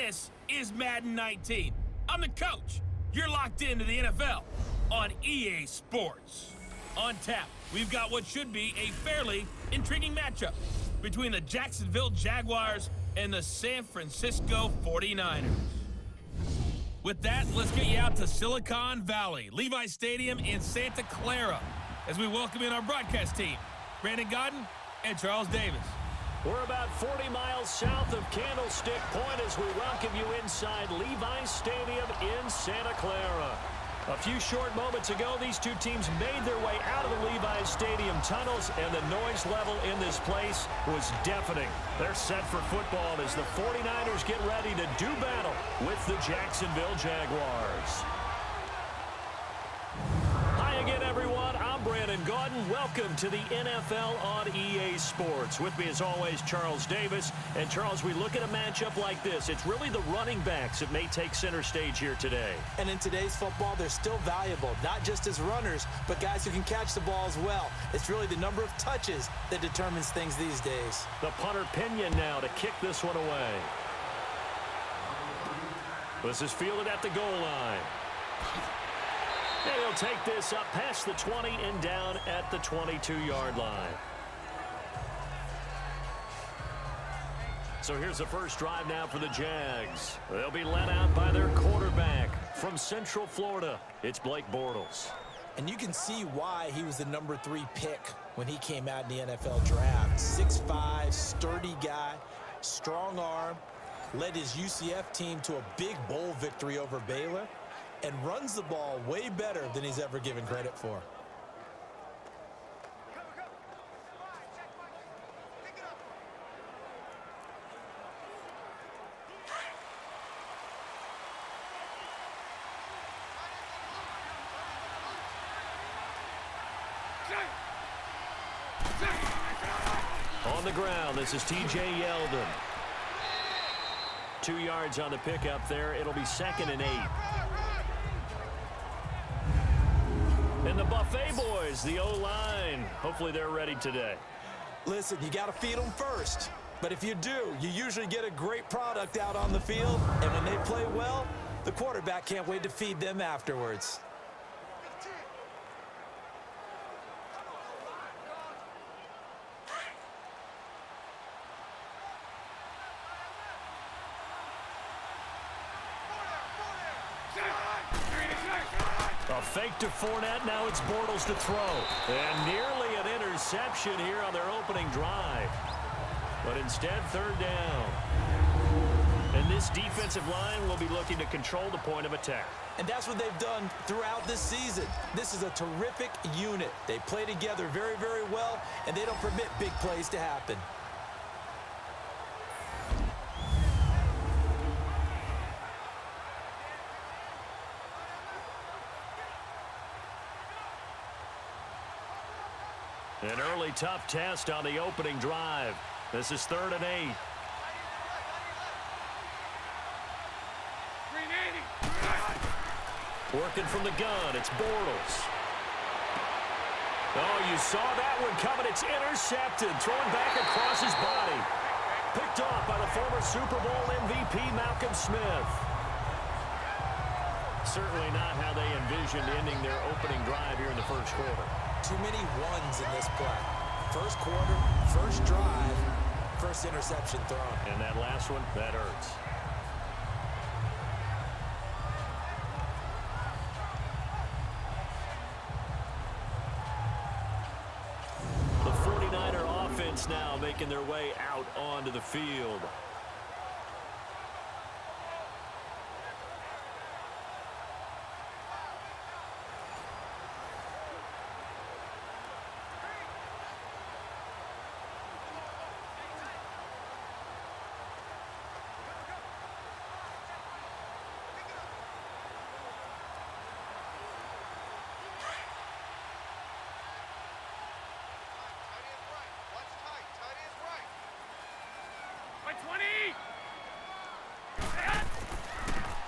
This is Madden 19. I'm the coach. You're locked into the NFL on EA Sports. On tap, we've got what should be a fairly intriguing matchup between the Jacksonville Jaguars and the San Francisco 49ers. With that, let's get you out to Silicon Valley, Levi Stadium in Santa Clara, as we welcome in our broadcast team, Brandon Godden and Charles Davis. We're about 40 miles south of Candlestick Point as we welcome you inside Levi Stadium in Santa Clara. A few short moments ago, these two teams made their way out of the Levi Stadium tunnels, and the noise level in this place was deafening. They're set for football as the 49ers get ready to do battle with the Jacksonville Jaguars. Hi again, everyone. I'm Brandon Gaudin. Welcome to the NFL on EA Sports. With me, as always, Charles Davis. And, Charles, we look at a matchup like this. It's really the running backs that may take center stage here today. And in today's football, they're still valuable, not just as runners, but guys who can catch the ball as well. It's really the number of touches that determines things these days. The punter Pinion now to kick this one away. This is fielded at the goal line. And he'll take this up past the 20 and down at the 22-yard line. So here's the first drive now for the Jags. They'll be led out by their quarterback from Central Florida. It's Blake Bortles. And you can see why he was the number 3 pick when he came out in the NFL draft. 6'5", sturdy guy, strong arm, led his UCF team to a big bowl victory over Baylor, and runs the ball way better than he's ever given credit for. On the ground, this is T.J. Yeldon. 2 yards on the pickup there. It'll be 2nd and 8. And the Buffet boys, the O-line, hopefully they're ready today. Listen, you got to feed them first. But if you do, you usually get a great product out on the field. And when they play well, the quarterback can't wait to feed them afterwards. A fake to Fournette, now it's Bortles to throw. And nearly an interception here on their opening drive. But instead, 3rd down. And this defensive line will be looking to control the point of attack. And that's what they've done throughout this season. This is a terrific unit. They play together very, very well, and they don't permit big plays to happen. An early tough test on the opening drive. This is 3rd and 8. Working from the gun, it's Bortles. Oh, you saw that one coming. It's intercepted, thrown back across his body. Picked off by the former Super Bowl MVP, Malcolm Smith. Certainly not how they envisioned ending their opening drive here in the first quarter. Too many ones in this play. First quarter, first drive, first interception thrown. And that last one, that hurts. The 49er offense now making their way out onto the field.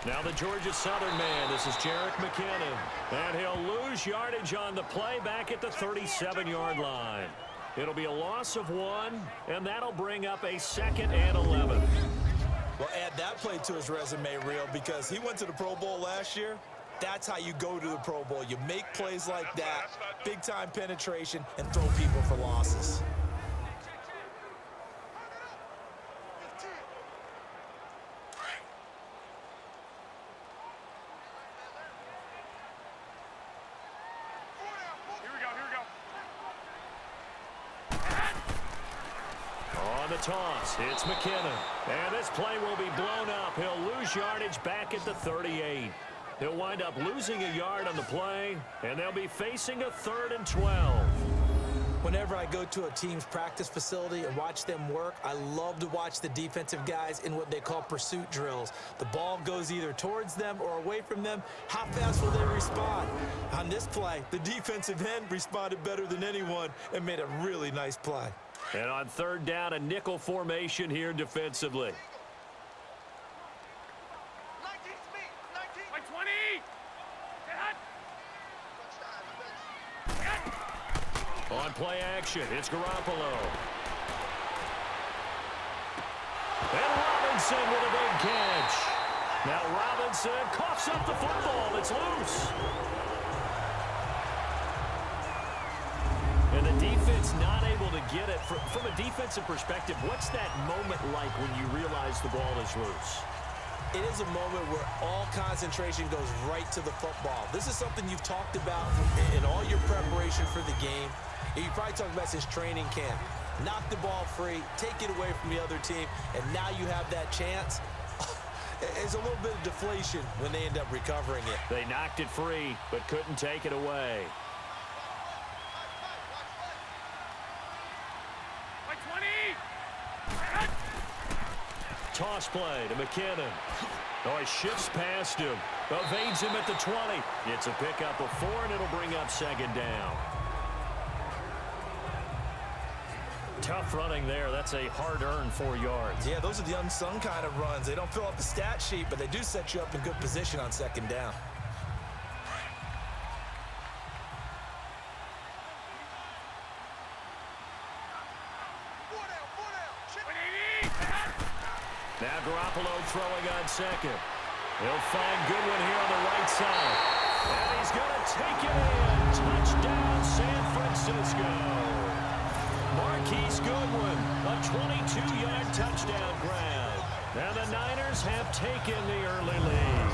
Now the Georgia Southern man, this is Jerick McKinnon. And he'll lose yardage on the play back at the 37-yard line. It'll be a loss of 1, and that'll bring up a 2nd and 11. Well, add that play to his resume reel because he went to the Pro Bowl last year. That's how you go to the Pro Bowl. You make plays like that, big-time penetration, and throw people for losses. Toss. It's McKinnon. And this play will be blown up. He'll lose yardage back at the 38. He'll wind up losing a yard on the play, and they'll be facing a 3rd and 12. Whenever I go to a team's practice facility and watch them work, I love to watch the defensive guys in what they call pursuit drills. The ball goes either towards them or away from them. How fast will they respond? On this play, the defensive end responded better than anyone and made a really nice play. And on 3rd down, a nickel formation here defensively. 20. On play action, it's Garoppolo. And Robinson with a big catch. Now Robinson coughs up the football. It's loose. And the defense not able to get it. From a defensive perspective, what's that moment like when you realize the ball is loose? It is a moment where all concentration goes right to the football. This is something you've talked about in all your preparation for the game. You probably talked about since training camp. Knock the ball free, take it away from the other team, and now you have that chance. It's a little bit of deflation when they end up recovering it. They knocked it free, but couldn't take it away. Toss play to McKinnon. Oh, he shifts past him. Evades him at the 20. It's a pickup of 4, and it'll bring up 2nd down. Tough running there. That's a hard-earned 4 yards. Yeah, those are the unsung kind of runs. They don't fill up the stat sheet, but they do set you up in good position on 2nd down. Now Garoppolo throwing on 2nd. He'll find Goodwin here on the right side. And he's going to take it in. Touchdown, San Francisco. Marquise Goodwin, a 22-yard touchdown grab. And the Niners have taken the early lead.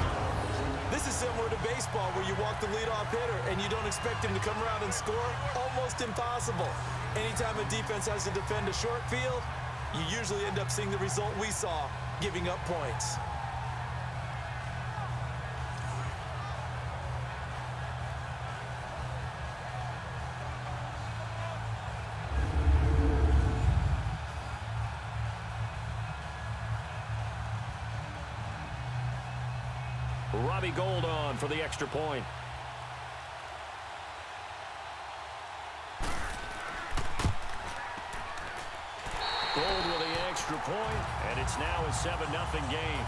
This is similar to baseball where you walk the leadoff hitter and you don't expect him to come around and score. Almost impossible. Anytime a defense has to defend a short field, you usually end up seeing the result we saw, giving up points. Robbie Gould on for the extra point. Gould with the extra point, and it's now a 7-0 game.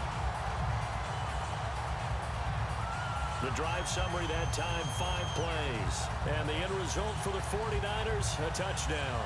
The drive summary that time, 5 plays. And the end result for the 49ers, a touchdown.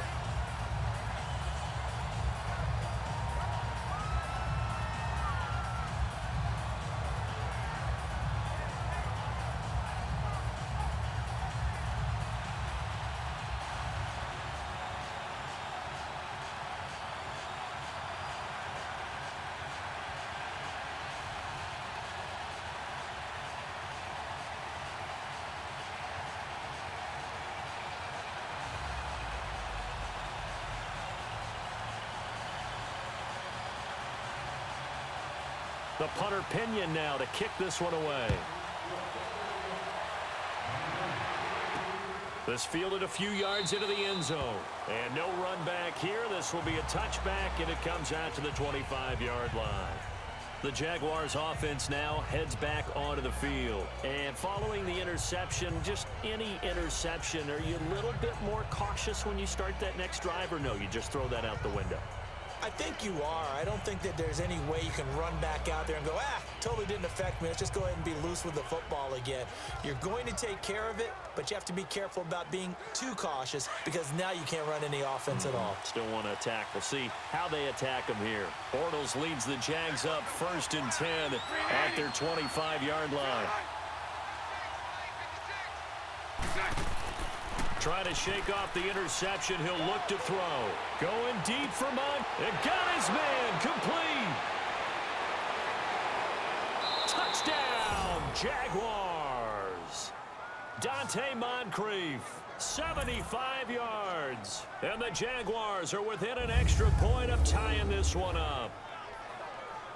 The punter Pinion now to kick this one away. This fielded a few yards into the end zone. And no run back here. This will be a touchback, and it comes out to the 25-yard line. The Jaguars offense now heads back onto the field. And following the interception, just any interception, are you a little bit more cautious when you start that next drive, or no, you just throw that out the window? I think you are. I don't think that there's any way you can run back out there and go, totally didn't affect me. Let's just go ahead and be loose with the football again. You're going to take care of it, but you have to be careful about being too cautious because now you can't run any offense at all. Still want to attack. We'll see how they attack them here. Bortles leads the Jags up 1st and 10 at their 25-yard line. Trying to shake off the interception. He'll look to throw. Going deep for Monk. It got his man. Complete. Touchdown, Jaguars. Dante Moncrief, 75 yards. And the Jaguars are within an extra point of tying this one up.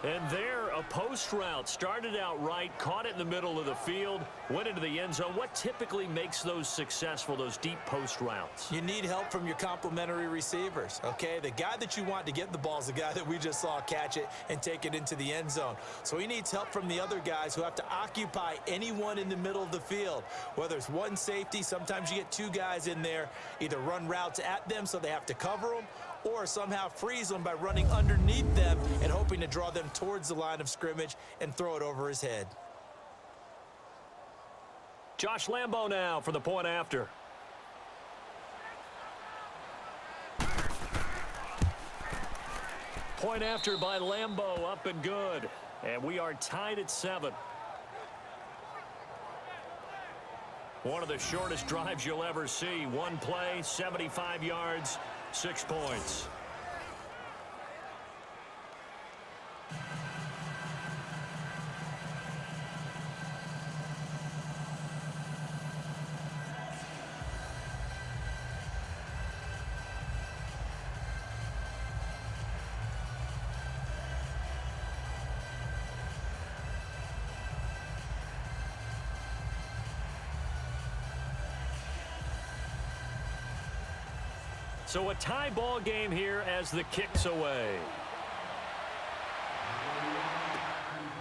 And there, a post route started out right, caught it in the middle of the field, went into the end zone. What typically makes those successful, those deep post routes? You need help from your complementary receivers, okay? The guy that you want to get the ball is the guy that we just saw catch it and take it into the end zone. So he needs help from the other guys who have to occupy anyone in the middle of the field. Whether it's one safety, sometimes you get two guys in there, either run routes at them so they have to cover them, or somehow freeze them by running underneath them and hoping to draw them towards the line of scrimmage and throw it over his head. Josh Lambo now for the point after. Point after by Lambo, up and good. And we are tied at 7. One of the shortest drives you'll ever see. One play, 75 yards, 6 points. So a tie ball game here as the kick's away.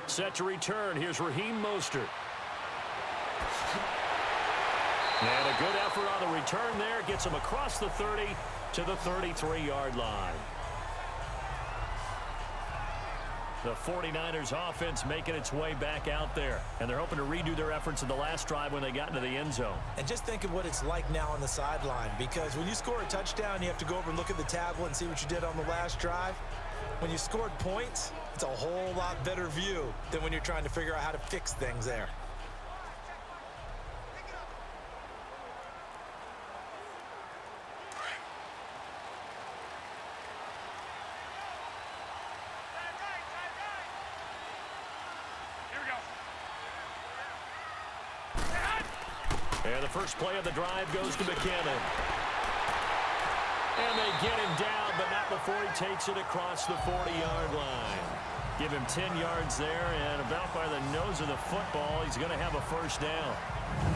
Set to return. Here's Raheem Mostert. And a good effort on the return there. Gets him across the 30 to the 33-yard line. The 49ers offense making its way back out there. And they're hoping to redo their efforts in the last drive when they got into the end zone. And just think of what it's like now on the sideline. Because when you score a touchdown, you have to go over and look at the tablet and see what you did on the last drive. When you scored points, it's a whole lot better view than when you're trying to figure out how to fix things there. And the first play of the drive goes to McKinnon. And they get him down, but not before he takes it across the 40-yard line. Give him 10 yards there, and about by the nose of the football, he's going to have a first down.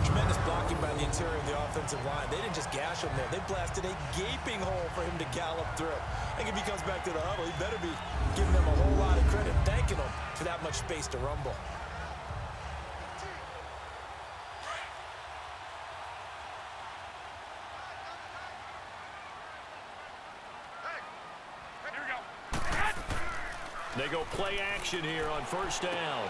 Tremendous blocking by the interior of the offensive line. They didn't just gash him there. They blasted a gaping hole for him to gallop through. I think if he comes back to the huddle, he better be giving them a whole lot of credit, thanking them for that much space to rumble. They go play action here on first down.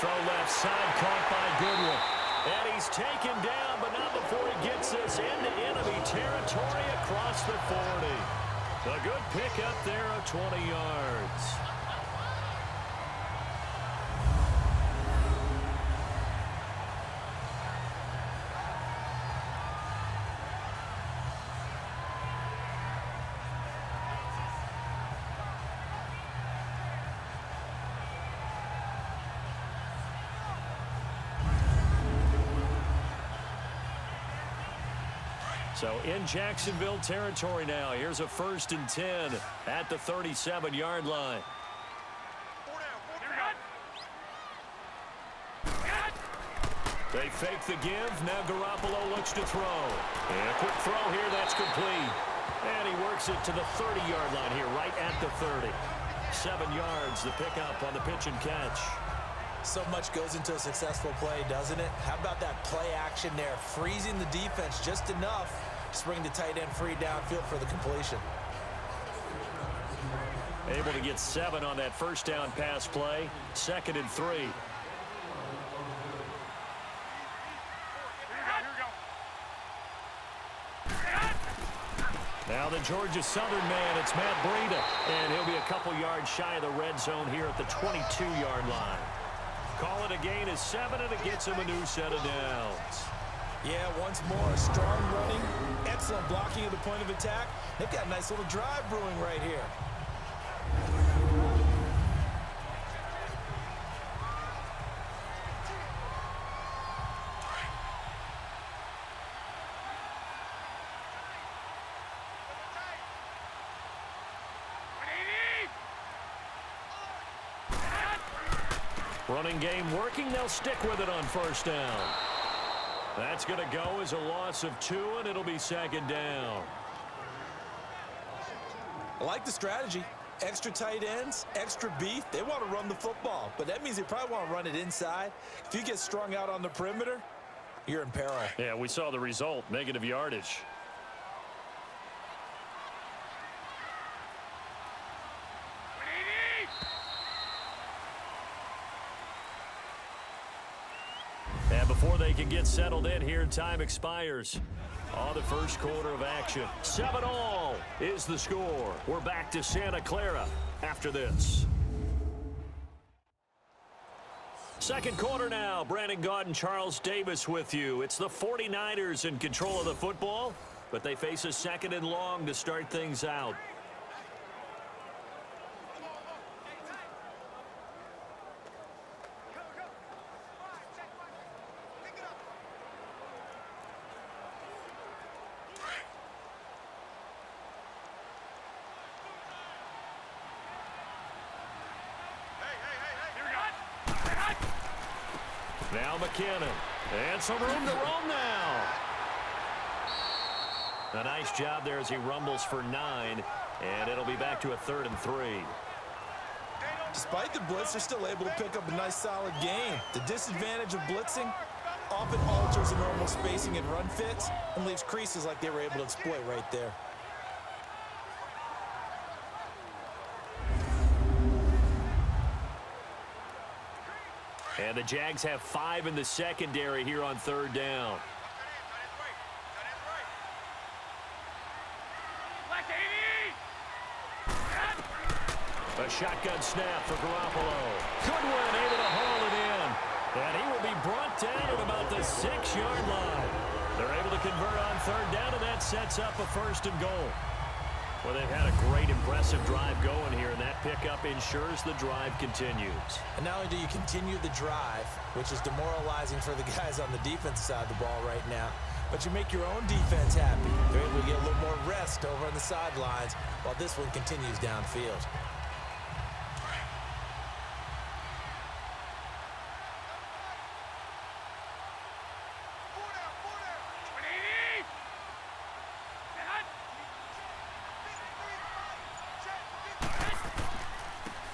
Throw left side, caught by Goodwin. And he's taken down, but not before he gets this into enemy territory across the 40. A good pickup there of 20 yards. So in Jacksonville territory now. Here's a 1st and 10 at the 37-yard line. They fake the give. Now Garoppolo looks to throw. And a quick throw here. That's complete. And he works it to the 30-yard line here, right at the 30. 7 yards, the pickup on the pitch and catch. So much goes into a successful play, doesn't it? How about that play action there? Freezing the defense just enough to bring the tight end free downfield for the completion. Able to get 7 on that first down pass play. 2nd and 3. Now the Georgia Southern man, it's Matt Breida, and he'll be a couple yards shy of the red zone here at the 22-yard line. Call it a gain of 7, and it gets him a new set of downs. Yeah, once more, strong running, excellent blocking at the point of attack. They've got a nice little drive brewing right here. Running game working. They'll stick with it on first down. That's going to go as a loss of 2, and it'll be 2nd down. I like the strategy. Extra tight ends, extra beef. They want to run the football, but that means they probably want to run it inside. If you get strung out on the perimeter, you're in peril. Yeah, we saw the result, negative yardage. And before they can get settled in here, time expires. On the first quarter of action, 7-all is the score. We're back to Santa Clara after this. Second quarter now. Brandon Gaudin, Charles Davis with you. It's the 49ers in control of the football, but they face a 2nd and long to start things out. Now McKinnon. And some room to roam now. A nice job there as he rumbles for 9. And it'll be back to a 3rd and 3. Despite the blitz, they're still able to pick up a nice solid gain. The disadvantage of blitzing often alters the normal spacing and run fits and leaves creases like they were able to exploit right there. And the Jags have 5 in the secondary here on 3rd down. A shotgun snap for Garoppolo. Goodwin able to haul it in. And he will be brought down at about the 6-yard line. They're able to convert on 3rd down, and that sets up a 1st and goal. Well, they've had a great, impressive drive going here, and that pickup ensures the drive continues. And not only do you continue the drive, which is demoralizing for the guys on the defensive side of the ball right now, but you make your own defense happy. They're able to get a little more rest over on the sidelines while this one continues downfield.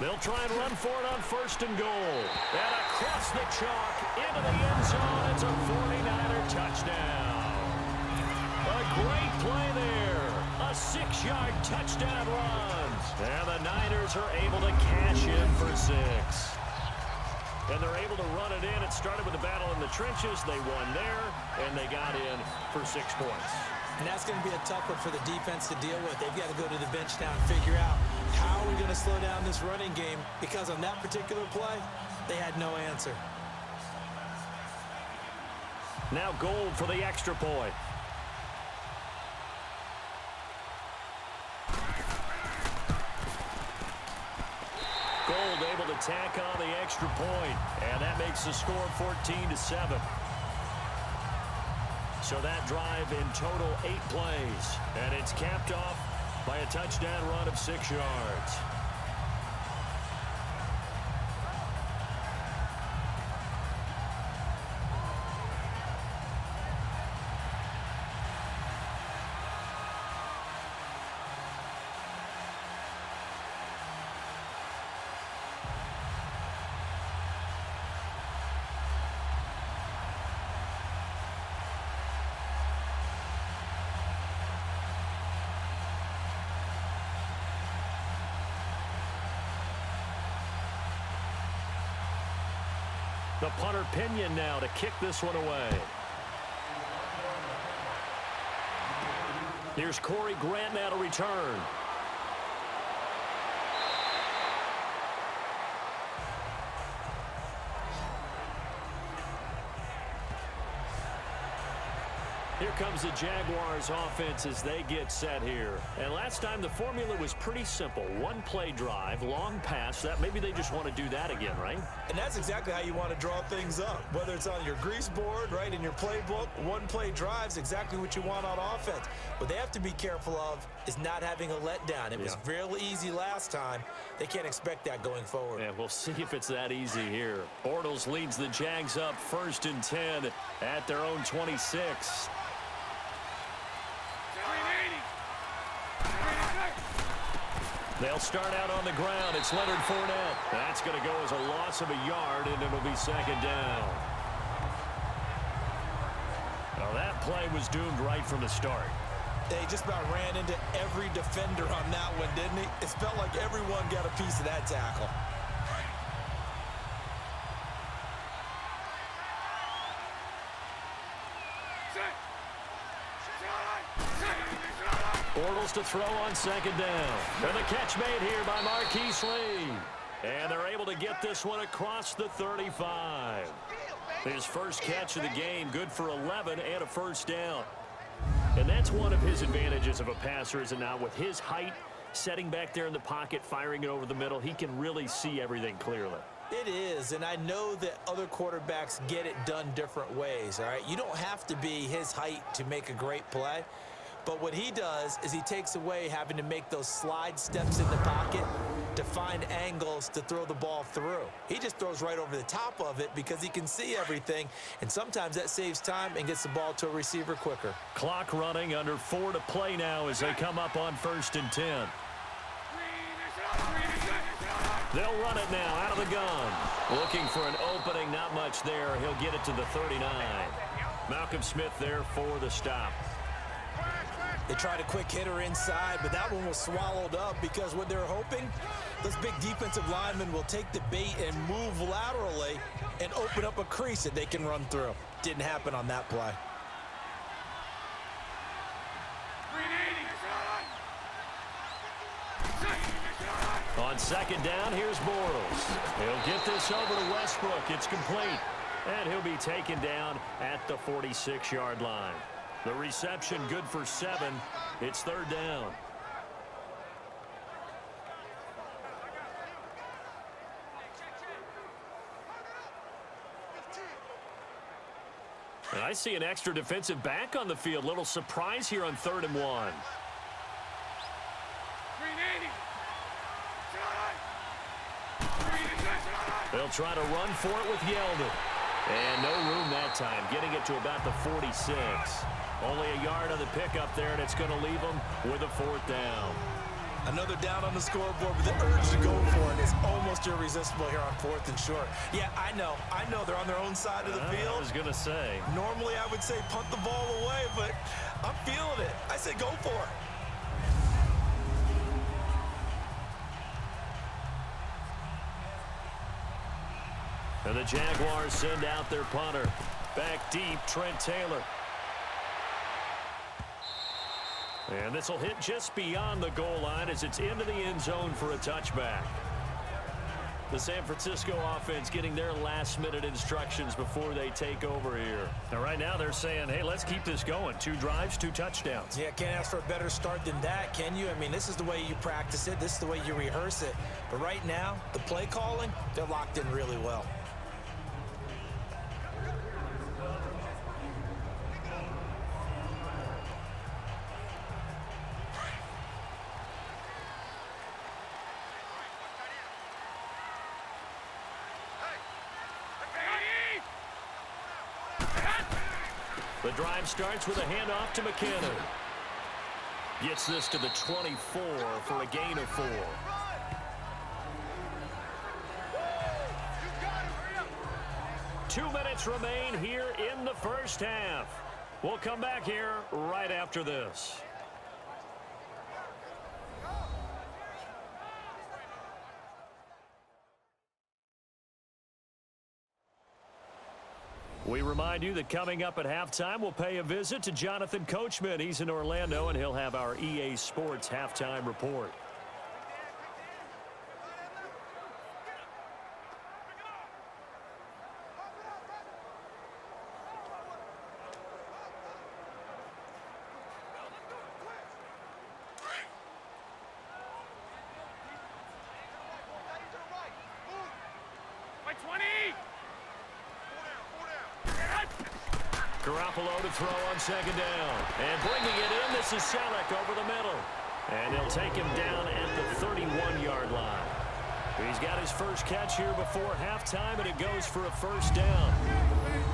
They'll try and run for it on 1st and goal. And across the chalk into the end zone. It's a 49er touchdown. A great play there. A 6-yard touchdown run. And the Niners are able to cash in for 6. And they're able to run it in. It started with a battle in the trenches. They won there, and they got in for 6 points. And that's going to be a tough one for the defense to deal with. They've got to go to the bench now and figure out how are we going to slow down this running game, because on that particular play, they had no answer. Now Gold for the extra point. Gold able to tack on the extra point, and that makes the score 14-7. So that drive in total 8 plays, and it's capped off by a touchdown run of 6 yards. The punter Pinion now to kick this one away. Here's Corey Grant now to return. Here comes the Jaguars offense as they get set here. And last time the formula was pretty simple. One play drive, long pass. That maybe they just want to do that again, right? And that's exactly how you want to draw things up. Whether it's on your grease board, right, in your playbook, one play drive's exactly what you want on offense. What they have to be careful of is not having a letdown. It was real easy last time. They can't expect that going forward. Yeah, we'll see if it's that easy here. Bortles leads the Jags up 1st and 10 at their own 26. They'll start out on the ground. It's Leonard Fournette. That's going to go as a loss of a yard, and it'll be 2nd down. Well, that play was doomed right from the start. They just about ran into every defender on that one, didn't he? It felt like everyone got a piece of that tackle. Bortles to throw on 2nd down. And the catch made here by Marquise Lee. And they're able to get this one across the 35. His first catch of the game, good for 11 and a 1st down. And that's one of his advantages of a passer, is it not? With his height, setting back there in the pocket, firing it over the middle, he can really see everything clearly. It is, and I know that other quarterbacks get it done different ways, all right? You don't have to be his height to make a great play. But what he does is he takes away having to make those slide steps in the pocket to find angles to throw the ball through. He just throws right over the top of it because he can see everything, and sometimes that saves time and gets the ball to a receiver quicker. Clock running, under 4 to play now as they come up on 1st and 10. They'll run it now out of the gun. Looking for an opening, not much there. He'll get it to the 39. Malcolm Smith there for the stop. They tried a quick hitter inside, but that one was swallowed up because what they're hoping, those big defensive linemen will take the bait and move laterally and open up a crease that they can run through. Didn't happen on that play. On 2nd down, here's Bortles. He'll get this over to Westbrook. It's complete. And he'll be taken down at the 46-yard line. The reception good for 7. It's 3rd down. And I see an extra defensive back on the field. Little surprise here on 3rd and 1. They'll try to run for it with Yeldon. And no room that time, getting it to about the 46. Only a yard on the pickup there, and it's going to leave them with a 4th down. Another down on the scoreboard with the urge to go for it is almost irresistible here on 4th and short. Yeah, I know they're on their own side of the field. I was going to say. Normally I would say punt the ball away, but I'm feeling it. I say go for it. And the Jaguars send out their punter. Back deep, Trent Taylor. And this will hit just beyond the goal line as it's into the end zone for a touchback. The San Francisco offense getting their last-minute instructions before they take over here. And right now they're saying, hey, let's keep this going. 2 drives, 2 touchdowns. Yeah, can't ask for a better start than that, can you? I mean, this is the way you practice it. This is the way you rehearse it. But right now, the play calling, they're locked in really well. The drive starts with a handoff to McKinnon. Gets this to the 24 for a gain of 4. Two minutes remain here in the first half. We'll come back here right after this. We remind you that coming up at halftime, we'll pay a visit to Jonathan Coachman. He's in Orlando, and he'll have our EA Sports halftime report. Garoppolo to throw on second down. And bringing it in, this is Selleck over the middle. And they'll take him down at the 31-yard line. He's got his first catch here before halftime, and it goes for a first down.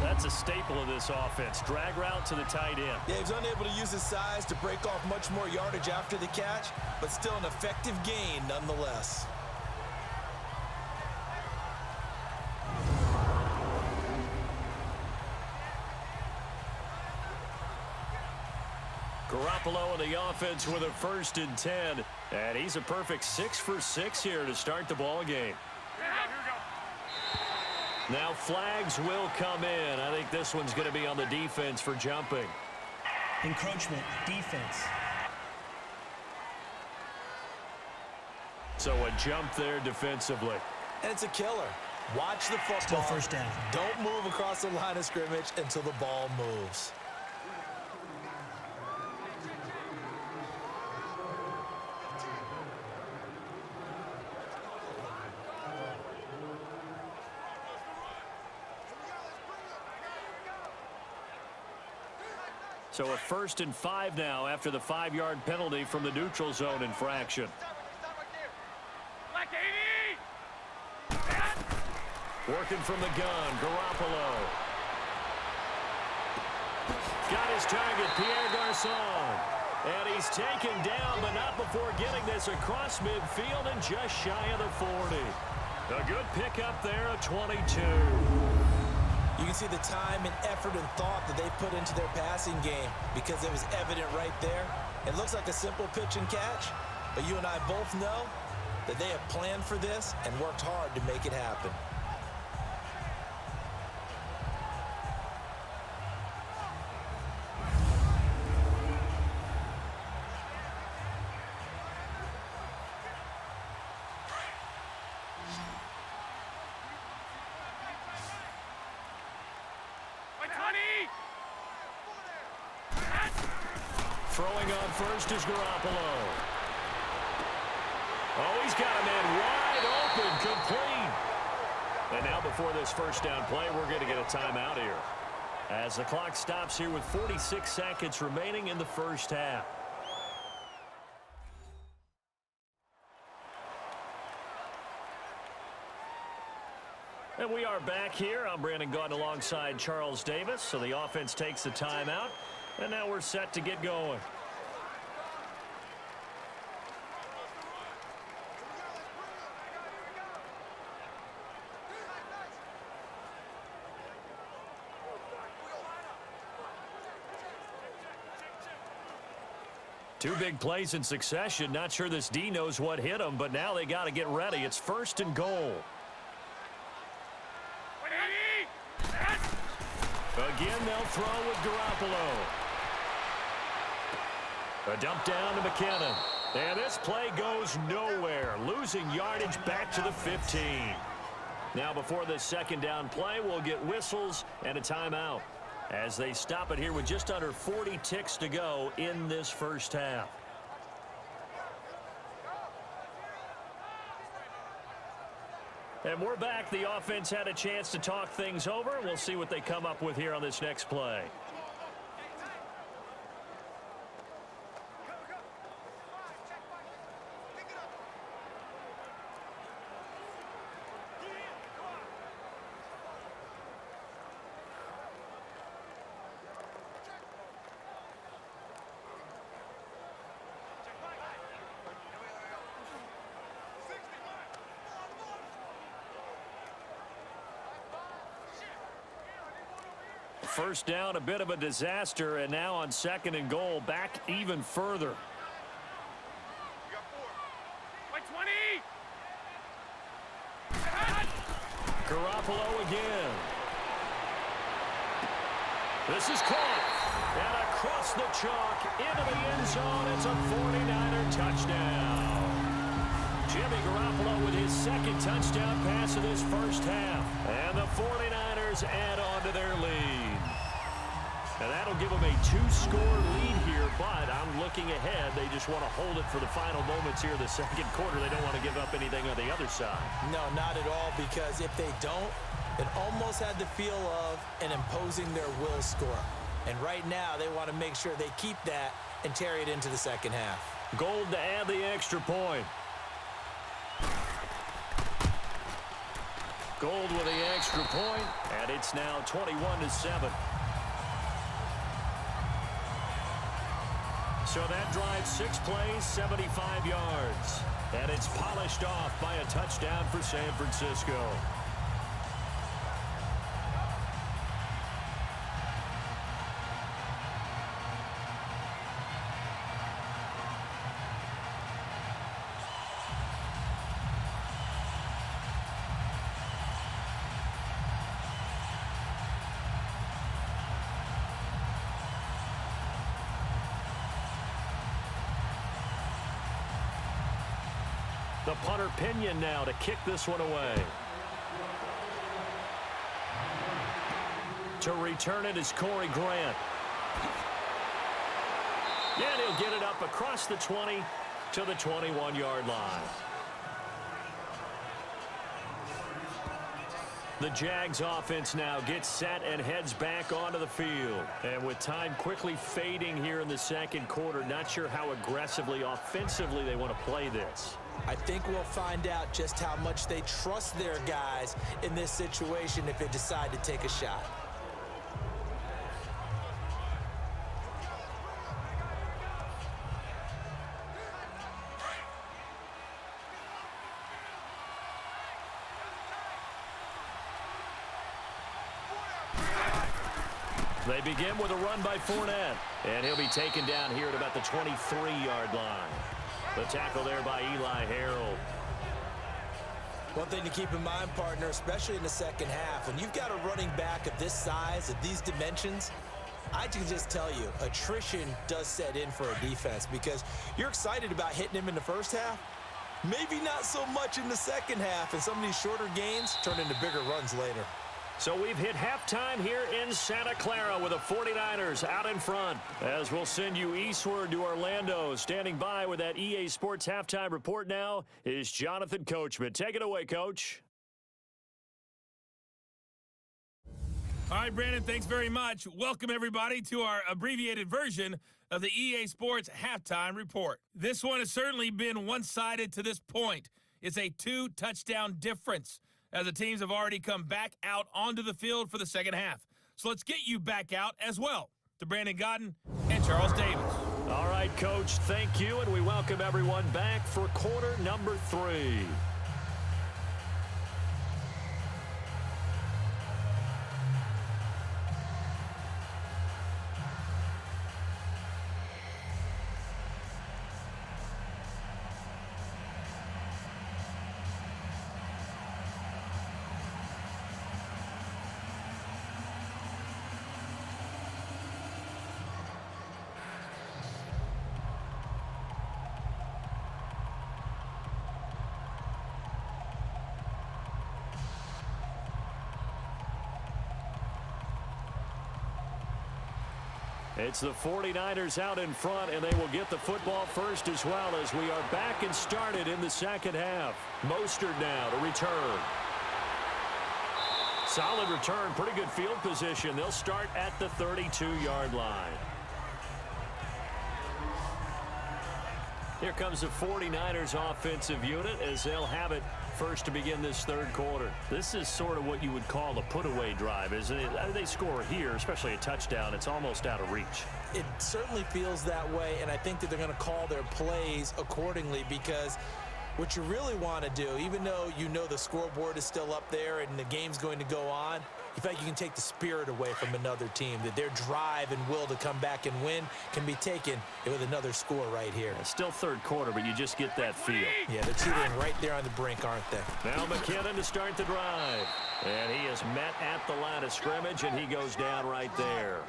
That's a staple of this offense. Drag route to the tight end. Yeah, he's unable to use his size to break off much more yardage after the catch, but still an effective gain nonetheless. Garoppolo in the offense with a 1st and 10. And he's a perfect 6 for 6 here to start the ball game. Now flags will come in. I think this one's going to be on the defense for jumping. Encroachment, defense. So a jump there defensively. And it's a killer. Watch the football. Still first down. Don't move across the line of scrimmage until the ball moves. So a 1st and 5 now after the 5-yard penalty from the neutral zone infraction. Working from the gun, Garoppolo. Got his target, Pierre Garçon. And he's taken down, but not before getting this across midfield and just shy of the 40. A good pickup there, a 22. You can see the time and effort and thought that they put into their passing game because it was evident right there. It looks like a simple pitch and catch, but you and I both know that they have planned for this and worked hard to make it happen. Throwing on first is Garoppolo. Oh, he's got a man wide open, complete. And now before this first down play, we're going to get a timeout here. As the clock stops here with 46 seconds remaining in the first half. And we are back here. I'm Brandon Gaudin alongside Charles Davis. So the offense takes the timeout. And now we're set to get going. Two big plays in succession. Not sure this D knows what hit him, but now they got to get ready. It's 1st and goal. Again, they'll throw with Garoppolo. A dump down to McKinnon. And this play goes nowhere. Losing yardage back to the 15. Now before this second down play, we'll get whistles and a timeout as they stop it here with just under 40 ticks to go in this first half. And we're back. The offense had a chance to talk things over. We'll see what they come up with here on this next play. First down, a bit of a disaster, and now on 2nd and goal, back even further. Garoppolo again. This is caught. And across the chalk into the end zone. It's a 49er touchdown. Jimmy Garoppolo with his second touchdown pass of this first half. And the 49ers add on to their lead. And that'll give them a 2-score lead here, but I'm looking ahead. They just want to hold it for the final moments here of the second quarter. They don't want to give up anything on the other side. No, not at all, because if they don't, it almost had the feel of an imposing their will score. And right now, they want to make sure they keep that and carry it into the second half. Gold to add the extra point. Gold with the extra point, and it's now 21-7. So that drives 6 plays, 75 yards. And it's polished off by a touchdown for San Francisco. The punter Pinion now to kick this one away. To return it is Corey Grant. And he'll get it up across the 20 to the 21-yard line. The Jags offense now gets set and heads back onto the field. And with time quickly fading here in the second quarter, not sure how aggressively, offensively they want to play this. I think we'll find out just how much they trust their guys in this situation if they decide to take a shot. They begin with a run by Fournette, and he'll be taken down here at about the 23-yard line. The tackle there by Eli Harold. One thing to keep in mind, partner, especially in the second half, when you've got a running back of this size, of these dimensions, I can just tell you, attrition does set in for a defense because you're excited about hitting him in the first half. Maybe not so much in the second half, and some of these shorter gains turn into bigger runs later. So we've hit halftime here in Santa Clara with the 49ers out in front. As we'll send you eastward to Orlando. Standing by with that EA Sports halftime report now is Jonathan Coachman. Take it away, Coach. All right, Brandon, thanks very much. Welcome, everybody, to our abbreviated version of the EA Sports halftime report. This one has certainly been one-sided to this point. It's a 2-touchdown difference, as the teams have already come back out onto the field for the second half. So let's get you back out as well to Brandon Godden and Charles Davis. All right, Coach, thank you, and we welcome everyone back for quarter number 3. It's the 49ers out in front, and they will get the football first as well as we are back and started in the second half. Mostert now to return. Solid return, pretty good field position. They'll start at the 32-yard line. Here comes the 49ers offensive unit as they'll have it first to begin this third quarter. This is sort of what you would call a put-away drive, isn't it? They score here, especially a touchdown. It's almost out of reach. It certainly feels that way, and I think that they're going to call their plays accordingly because what you really want to do, even though you know the scoreboard is still up there and the game's going to go on, you feel like you can take the spirit away from another team, that their drive and will to come back and win can be taken with another score right here. It's still third quarter, but you just get that feel. Yeah, they're teetering right there on the brink, aren't they? Now McKinnon to start the drive. And he is met at the line of scrimmage, and he goes down right there.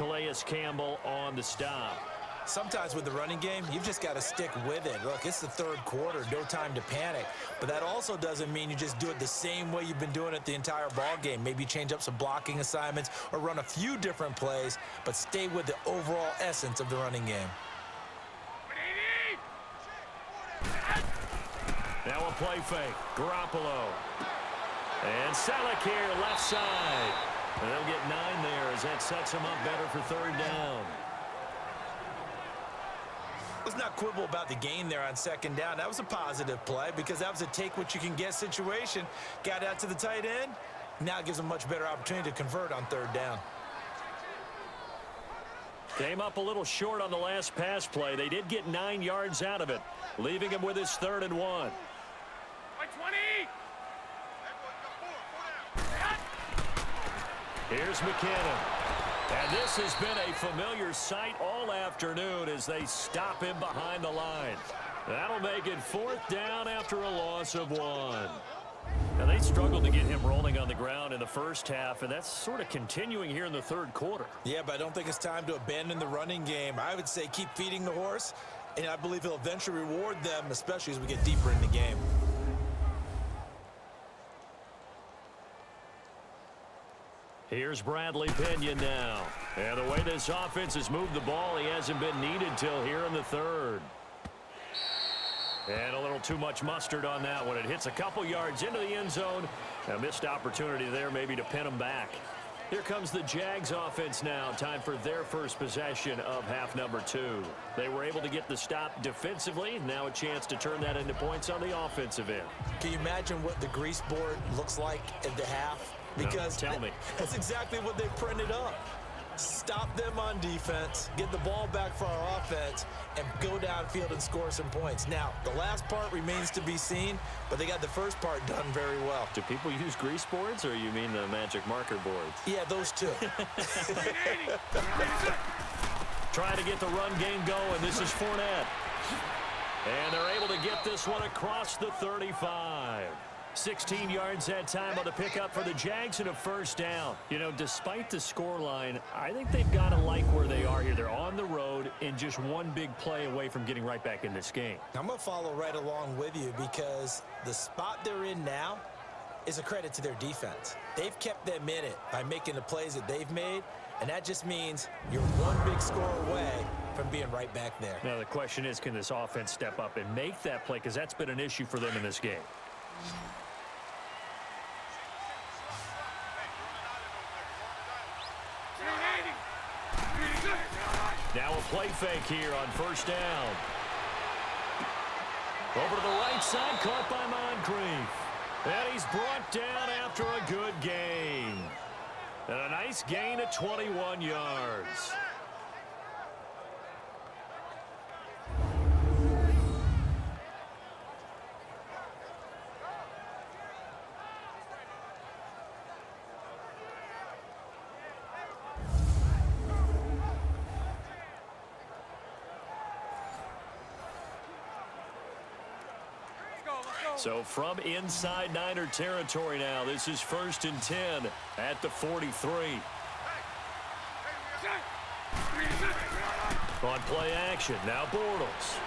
Calais Campbell on the stop. Sometimes with the running game, you've just got to stick with it. Look, it's the third quarter, no time to panic. But that also doesn't mean you just do it the same way you've been doing it the entire ball game. Maybe change up some blocking assignments or run a few different plays, but stay with the overall essence of the running game. Now a play fake. Garoppolo. And Selleck here, left side. And they'll get 9 there as that sets them up better for third down. Let's not quibble about the gain there on second down. That was a positive play because that was a take-what-you-can-get situation. Got out to the tight end. Now it gives them a much better opportunity to convert on third down. Came up a little short on the last pass play. They did get 9 yards out of it, leaving him with his 3rd and 1. Here's McKinnon. And this has been a familiar sight all afternoon as they stop him behind the line. That'll make it 4th down after a loss of 1. Now, they struggled to get him rolling on the ground in the first half, and that's sort of continuing here in the third quarter. Yeah, but I don't think it's time to abandon the running game. I would say keep feeding the horse, and I believe he'll eventually reward them, especially as we get deeper in the game. Here's Bradley Pinion now. And the way this offense has moved the ball, he hasn't been needed till here in the third. And a little too much mustard on that one. It hits a couple yards into the end zone. A missed opportunity there maybe to pin him back. Here comes the Jags offense now. Time for their first possession of half number 2. They were able to get the stop defensively. Now a chance to turn that into points on the offensive end. Can you imagine what the grease board looks like at the half? Because no, tell me. That's exactly what they printed up. Stop them on defense, get the ball back for our offense, and go downfield and score some points. Now, the last part remains to be seen, but they got the first part done very well. Do people use grease boards, or you mean the magic marker boards? Yeah, those two. Trying to get the run game going. This is Fournette. And they're able to get this one across the 35. 16 yards that time on the pickup for the Jags and a first down. You know, despite the scoreline, I think they've got to like where they are here. They're on the road and just one big play away from getting right back in this game. I'm going to follow right along with you because the spot they're in now is a credit to their defense. They've kept them in it by making the plays that they've made, and that just means you're one big score away from being right back there. Now, the question is, can this offense step up and make that play? Because that's been an issue for them in this game. Now a play fake here on first down. Over to the right side, caught by Moncrief. And he's brought down after a good gain. And a nice gain of 21 yards. So from inside Niner territory now, this is 1st and 10 at the 43. On play action, now Bortles.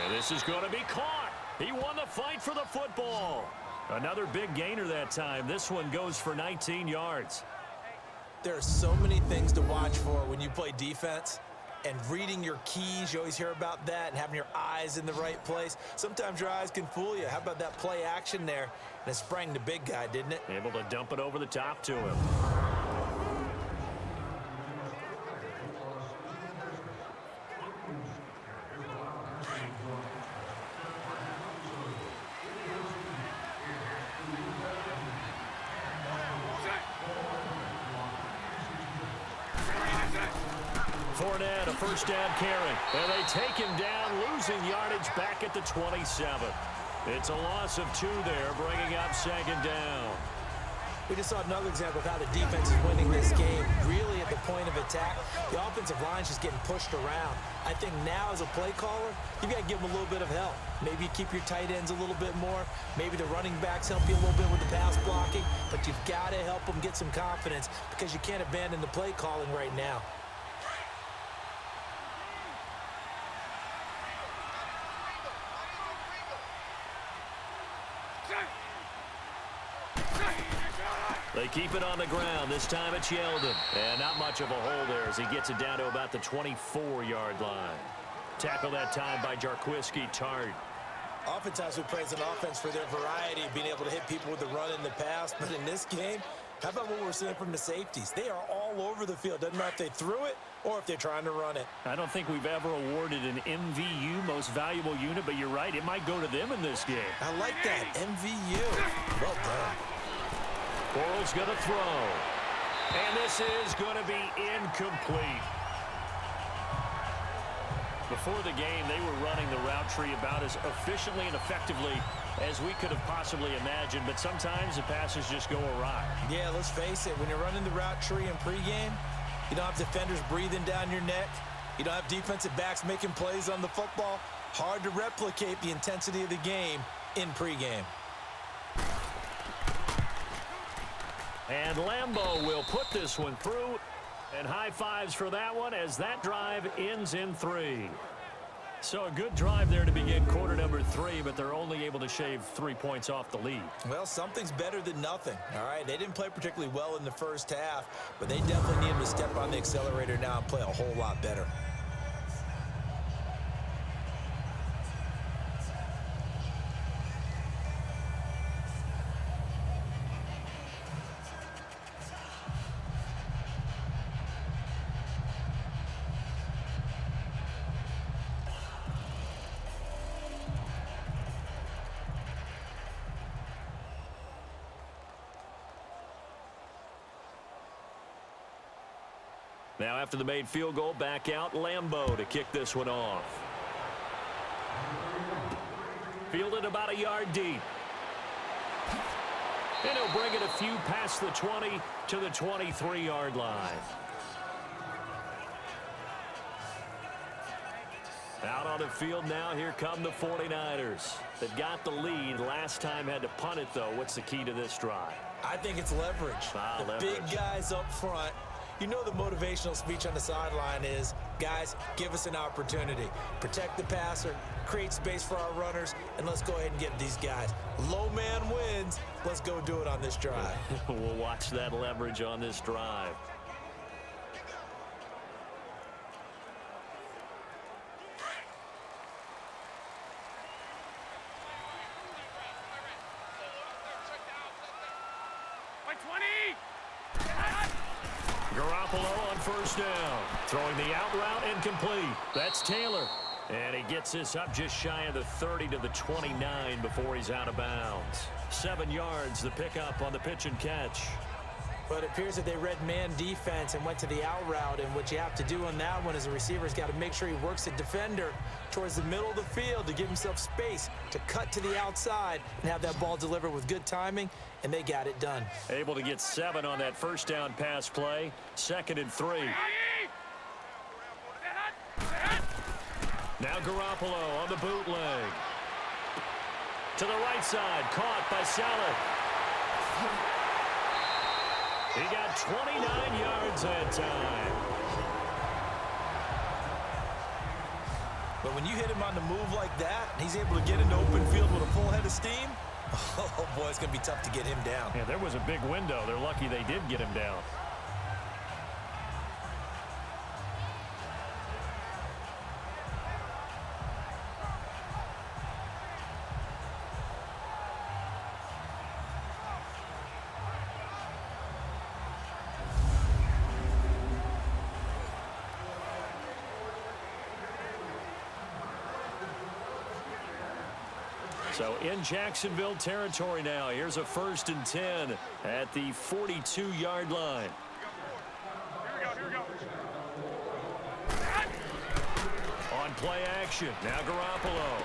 And this is going to be caught. He won the fight for the football. Another big gainer that time. This one goes for 19 yards. There are so many things to watch for when you play defense. And reading your keys, you always hear about that, and having your eyes in the right place. Sometimes your eyes can fool you. How about that play action there? And it sprang the big guy, didn't it? Able to dump it over the top to him. Fournette, a first down carry. And they take him down, losing yardage back at the 27. It's a loss of 2 there, bringing up 2nd down. We just saw another example of how the defense is winning this game, really at the point of a attack. The offensive line's just getting pushed around. I think now as a play caller, you've got to give them a little bit of help. Maybe you keep your tight ends a little bit more. Maybe the running backs help you a little bit with the pass blocking. But you've got to help them get some confidence because you can't abandon the play calling right now. They keep it on the ground. This time it's Yeldon. And not much of a hole there as he gets it down to about the 24-yard line. Tackle that time by Jarquiski Tart. Oftentimes we praise an offense for their variety, being able to hit people with the run and the pass. But in this game, how about what we're seeing from the safeties? They are all over the field. Doesn't matter if they threw it or if they're trying to run it. I don't think we've ever awarded an MVU, most valuable unit, but you're right. It might go to them in this game. I like that. MVU. Well done. Borrell's going to throw. And this is going to be incomplete. Before the game, they were running the route tree about as efficiently and effectively as we could have possibly imagined, but sometimes the passes just go awry. Yeah, let's face it. When you're running the route tree in pregame, you don't have defenders breathing down your neck. You don't have defensive backs making plays on the football. Hard to replicate the intensity of the game in pregame. And Lambeau will put this one through. And high fives for that one as that drive ends in 3. So a good drive there to begin quarter number 3, but they're only able to shave 3 points off the lead. Well, something's better than nothing, all right? They didn't play particularly well in the first half, but they definitely need them to step on the accelerator now and play a whole lot better. Now after the made field goal, back out Lambeau to kick this one off. Fielded about a yard deep. And he'll bring it a few past the 20 to the 23-yard line. Out on the field now, here come the 49ers. That got the lead last time, had to punt it though. What's the key to this drive? I think it's leverage. The big guys up front. You know the motivational speech on the sideline is, guys, give us an opportunity. Protect the passer, create space for our runners, and let's go ahead and get these guys. Low man wins. Let's go do it on this drive. We'll watch that leverage on this drive. Garoppolo on first down. Throwing the out route incomplete. That's Taylor. And he gets this up just shy of the 30 to the 29 before he's out of bounds. 7 yards, the pickup on the pitch and catch. But it appears that they read man defense and went to the out route. And what you have to do on that one is the receiver's got to make sure he works the defender towards the middle of the field to give himself space to cut to the outside and have that ball delivered with good timing. And they got it done. Able to get 7 on that first down pass play. 2nd and 3. Now Garoppolo on the bootleg. To the right side, caught by Saleh. He got 29 yards that time. But when you hit him on the move like that, and he's able to get into open field with a full head of steam, oh boy, it's going to be tough to get him down. Yeah, there was a big window. They're lucky they did get him down. So in Jacksonville territory now. Here's a 1st and 10 at the 42-yard line. Here we go. On play action, now Garoppolo.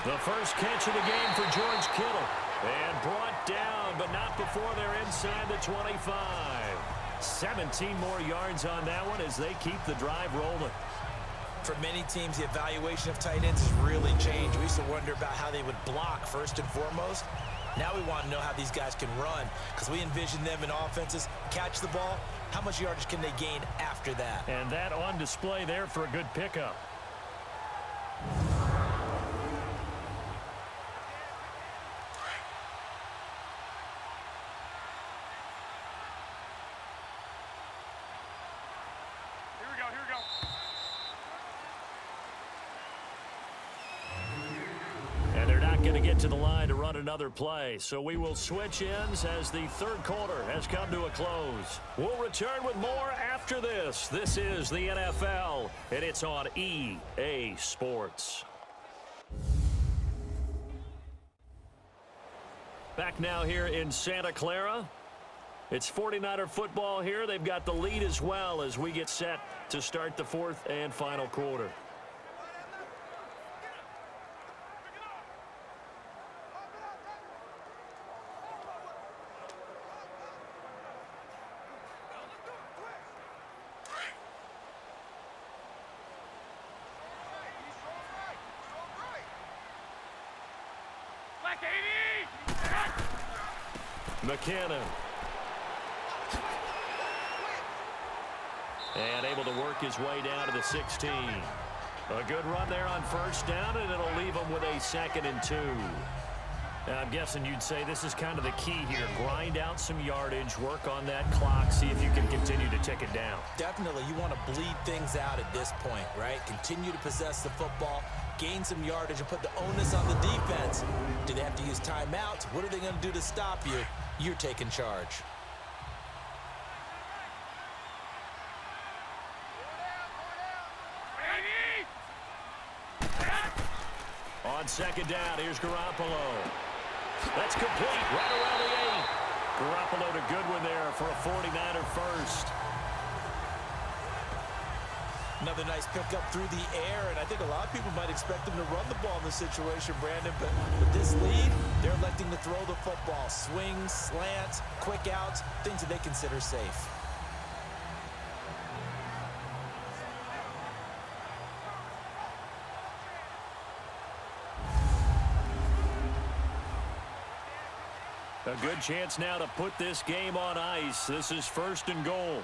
The first catch of the game for George Kittle. And brought down, but not before they're inside the 25. 17 more yards on that one as they keep the drive rolling. For many teams, the evaluation of tight ends has really changed. We used to wonder about how they would block first and foremost. Now we want to know how these guys can run, because we envision them in offenses catch the ball. How much yardage can they gain after that? And that on display there for a good pickup. To the line to run another play, so we will switch ends as the third quarter has come to a close. We'll return with more after this. This is the NFL, and it's on EA Sports. Back now here in Santa Clara. It's 49er football here. They've got the lead as well as we get set to start the fourth and final quarter. McKinnon. And able to work his way down to the 16. A good run there on first down, and it'll leave him with a 2nd and 2. I'm guessing you'd say this is kind of the key here. Grind out some yardage, work on that clock, see if you can continue to tick it down. Definitely. You want to bleed things out at this point, right? Continue to possess the football, gain some yardage, and put the onus on the defense. Do they have to use timeouts? What are they going to do to stop you? You're taking charge. On second down, here's Garoppolo. That's complete right around the 8. Garoppolo a good one there for a 49er first. Another nice pickup through the air, and I think a lot of people might expect them to run the ball in this situation, Brandon, but with this lead, they're electing to throw the football. Swings, slants, quick outs, things that they consider safe. A good chance now to put this game on ice. This is 1st and goal.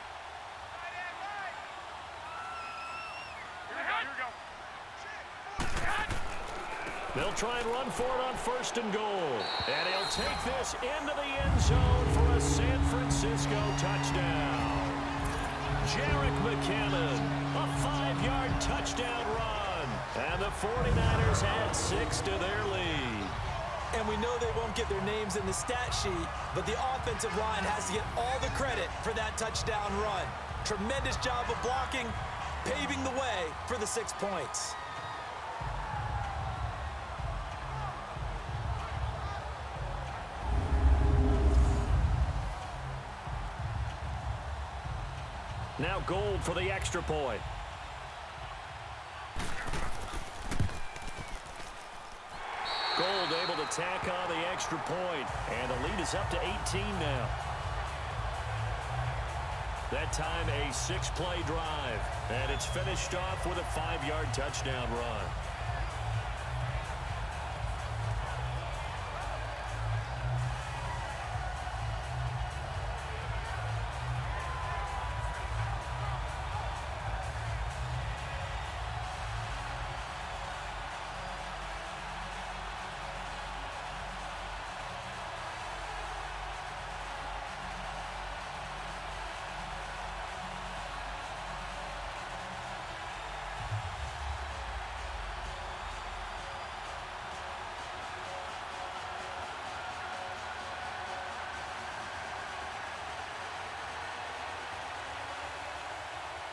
They'll try and run for it on 1st and goal. And he'll take this into the end zone for a San Francisco touchdown. Jerick McKinnon, a 5-yard touchdown run. And the 49ers add 6 to their lead. And we know they won't get their names in the stat sheet, but the offensive line has to get all the credit for that touchdown run. Tremendous job of blocking, paving the way for the 6 points. Now Gold for the extra point. Gold able to tack on the extra point, and the lead is up to 18 now. That time a 6-play drive, and it's finished off with a 5-yard touchdown run.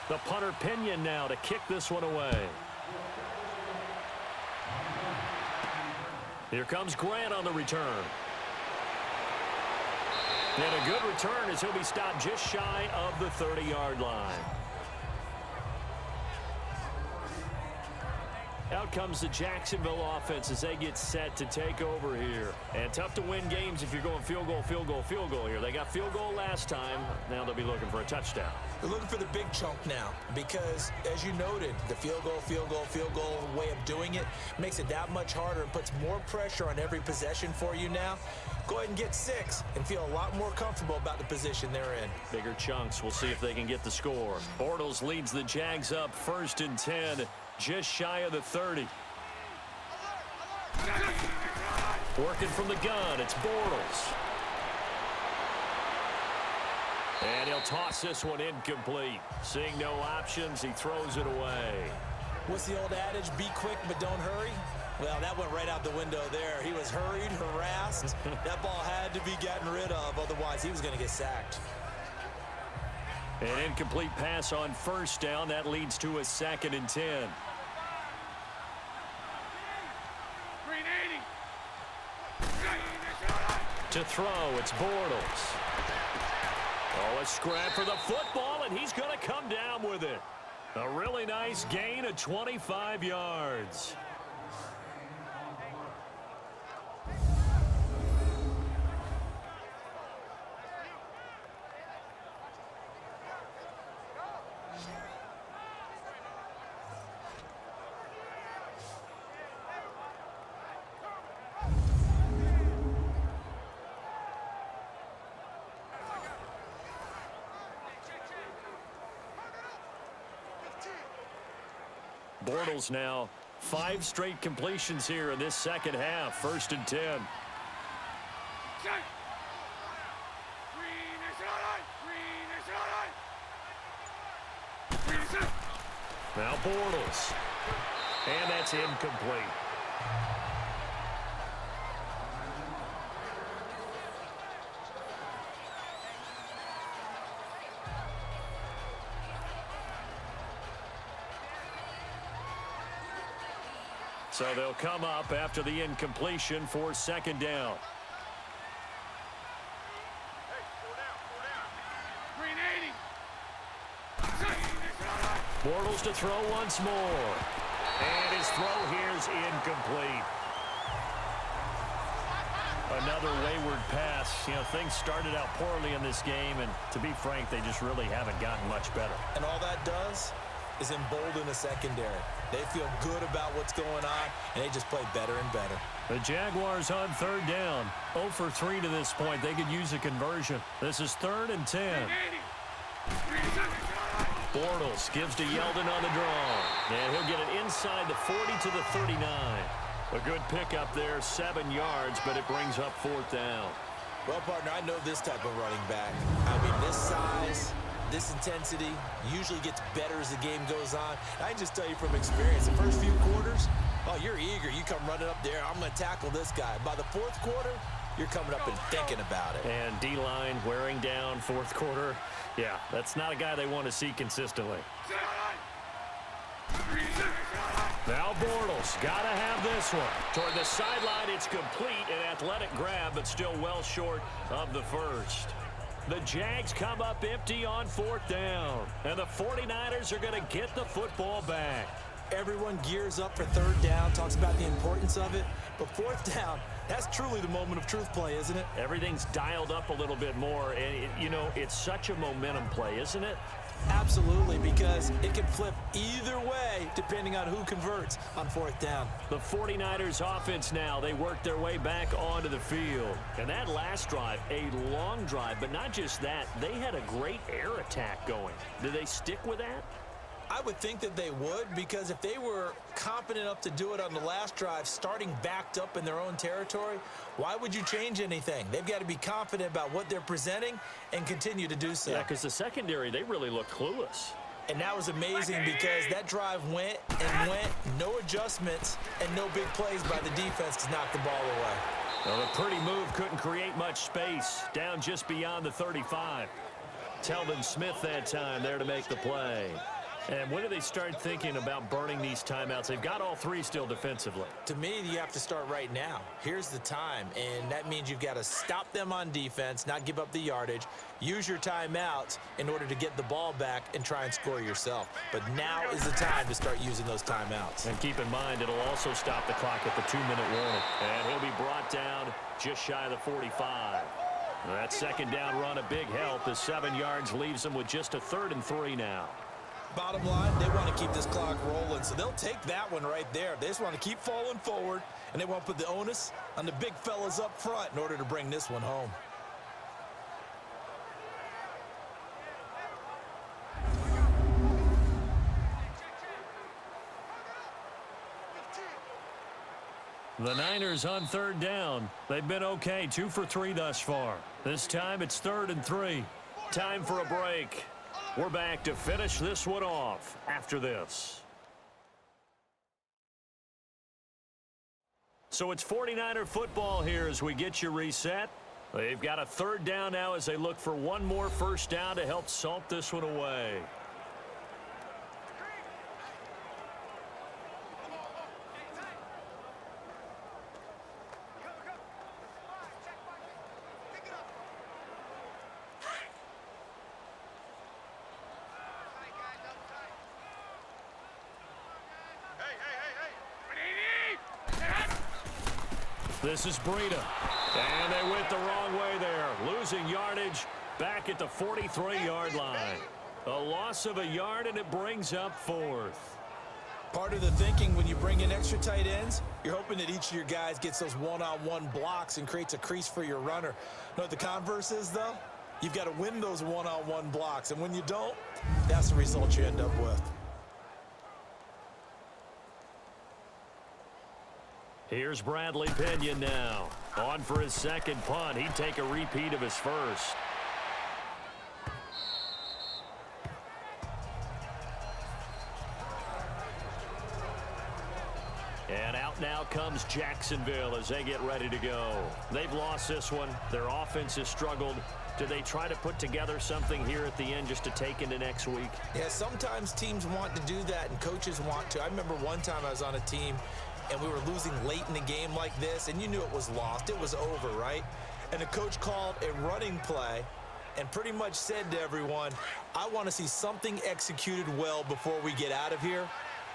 The punter Pinion now to kick this one away. Here comes Grant on the return. And a good return as he'll be stopped just shy of the 30-yard line. Out comes the Jacksonville offense as they get set to take over here. And tough to win games if you're going field goal, field goal, field goal here. They got field goal last time. Now they'll be looking for a touchdown. They're looking for the big chunk now because, as you noted, the field goal, field goal, field goal way of doing it makes it that much harder and puts more pressure on every possession for you now. Go ahead and get 6 and feel a lot more comfortable about the position they're in. Bigger chunks. We'll see if they can get the score. Bortles leads the Jags up 1st and 10, just shy of the 30. Working from the gun, it's Bortles. And he'll toss this one incomplete. Seeing no options, he throws it away. What's the old adage? Be quick, but don't hurry. Well, that went right out the window there. He was hurried, harassed. That ball had to be gotten rid of. Otherwise, he was going to get sacked. An incomplete pass on 1st down. That leads to a 2nd and 10. To throw, it's Bortles. Oh, a scrap for the football, and he's going to come down with it. A really nice gain of 25 yards. Bortles now 5 straight completions here in this second half. 1st and 10. Now Bortles. And that's incomplete. So they'll come up after the incompletion for 2nd down. Bortles to throw once more. And his throw here's incomplete. Another wayward pass. You know, things started out poorly in this game, and to be frank, they just really haven't gotten much better. And all that does is embolden the secondary. They feel good about what's going on, and they just play better and better. The Jaguars on 3rd down. 0 for 3 to this point. They could use a conversion. This is 3rd and 10. Bortles gives to Yeldon on the draw. And he'll get it inside the 40 to the 39. A good pickup there, 7 yards, but it brings up 4th down. Well, partner, I know this type of running back. I mean, this size, this intensity usually gets better as the game goes on. I can just tell you from experience, the first few quarters, oh, you're eager. You come running up there, I'm going to tackle this guy. By the 4th quarter, you're coming up and thinking about it. And D-line wearing down 4th quarter. Yeah, that's not a guy they want to see consistently. Now Bortles, got to have this one. Toward the sideline, it's complete, an athletic grab, but still well short of the first. The Jags come up empty on 4th down, and the 49ers are going to get the football back. Everyone gears up for 3rd down, talks about the importance of it, but 4th down, that's truly the moment of truth play, isn't it? Everything's dialed up a little bit more, and, you know, it's such a momentum play, isn't it? Absolutely, because it can flip either way depending on who converts on 4th down. The 49ers offense now, they work their way back onto the field. And that last drive, a long drive, but not just that, they had a great air attack going. Did they stick with that? I would think that they would, because if they were confident enough to do it on the last drive, starting backed up in their own territory, why would you change anything? They've got to be confident about what they're presenting and continue to do so. Yeah, because the secondary, they really looked clueless. And that was amazing because that drive went and went, no adjustments, and no big plays by the defense to knock the ball away. Well, a pretty move couldn't create much space, down just beyond the 35. Telvin Smith that time there to make the play. And when do they start thinking about burning these timeouts? They've got all three still defensively. To me, you have to start right now. Here's the time, and that means you've got to stop them on defense, not give up the yardage, use your timeouts in order to get the ball back and try and score yourself. But now is the time to start using those timeouts. And keep in mind, it'll also stop the clock at the 2-minute warning. And he'll be brought down just shy of the 45. That second down run a big help as 7 yards leaves them with just a 3rd and 3 now. Bottom line, they want to keep this clock rolling, so they'll take that one right there. They just want to keep falling forward, and they want to put the onus on the big fellas up front in order to bring this one home. The Niners on 3rd down. They've been okay, 2 for 3 thus far. This time it's 3rd and 3. Time for a break. We're back to finish this one off after this. So it's 49er football here as we get you reset. They've got a 3rd down now as they look for one more first down to help salt this one away. This is Breida. And they went the wrong way there. Losing yardage back at the 43-yard line. A loss of a yard, and it brings up 4th. Part of the thinking when you bring in extra tight ends, you're hoping that each of your guys gets those one-on-one blocks and creates a crease for your runner. You know what the converse is, though? You've got to win those one-on-one blocks, and when you don't, that's the result you end up with. Here's Bradley Pinion now. On for his second punt. He'd take a repeat of his first. And out now comes Jacksonville as they get ready to go. They've lost this one. Their offense has struggled. Do they try to put together something here at the end just to take into next week? Yeah, sometimes teams want to do that and coaches want to. I remember one time I was on a team and we were losing late in the game like this, and you knew it was lost. It was over, right? And the coach called a running play and pretty much said to everyone, I want to see something executed well before we get out of here.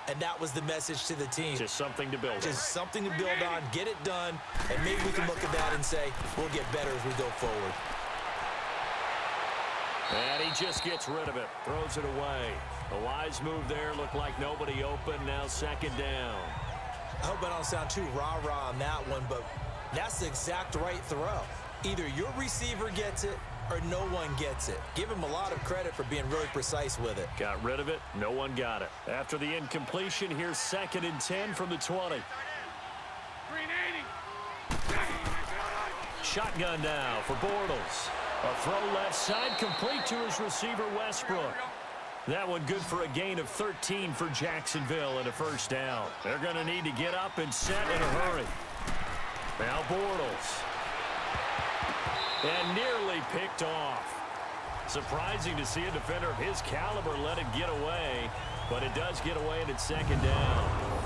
And that was the message to the team. Just something to build on. Just something to build on, get it done, and maybe we can look at that and say, we'll get better as we go forward. And he just gets rid of it, throws it away. A wise move there, looked like nobody open, now second down. I hope I don't sound too rah-rah on that one, but that's the exact right throw. Either your receiver gets it or no one gets it. Give him a lot of credit for being really precise with it. Got rid of it. No one got it. After the incompletion, here's 2nd and 10 from the 20. Shotgun now for Bortles. A throw left side, complete to his receiver, Westbrook. That one good for a gain of 13 for Jacksonville and a first down. They're going to need to get up and set in a hurry. Now Bortles. And nearly picked off. Surprising to see a defender of his caliber let it get away, but it does get away and it's second down.